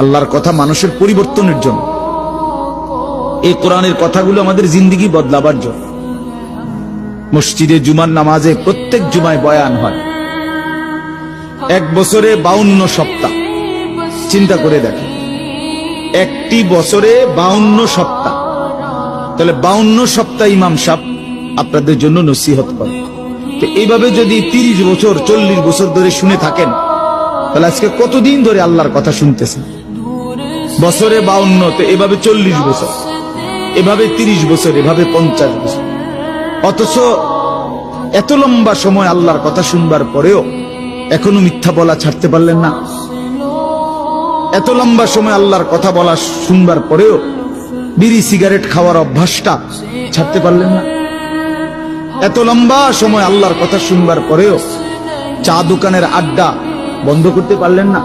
আল্লাহর কথা মানুষের পরিবর্তনের জন্য। এই কোরআনের কথাগুলো আমাদের জিন্দেগি বদলাবার জন্য। মসজিদে জুমার নামাজে প্রত্যেক জুমায় বয়ান হয়। এক বছরে 52 সপ্তাহ, চিন্তা করে দেখেন, একটি বছরে 52 সপ্তাহ। তাহলে 52 সপ্তাহ ইমাম সাহেব আপনাদের জন্য নসিহত করে। তো এইভাবে যদি 30 বছর 40 বছর ধরে শুনে থাকেন, তাহলে আজকে কতদিন ধরে আল্লাহর কথা শুনতেছেন? বছরে 52, তো এভাবে 40 বছর, এভাবে 30 বছর, এভাবে 50 বছর। অথচ এত লম্বা সময় আল্লাহর কথা শুনবার পরেও এখনো মিথ্যা বলা ছাড়তে পারলেন না। এত লম্বা সময় আল্লাহর কথা বলা শুনবার পরেও বিড়ি সিগারেট খাওয়ার অভ্যাসটা ছাড়তে পারলেন না। এত লম্বা সময় আল্লাহর কথা শুনবার পরেও চা দোকানের আড্ডা বন্ধ করতে পারলেন না।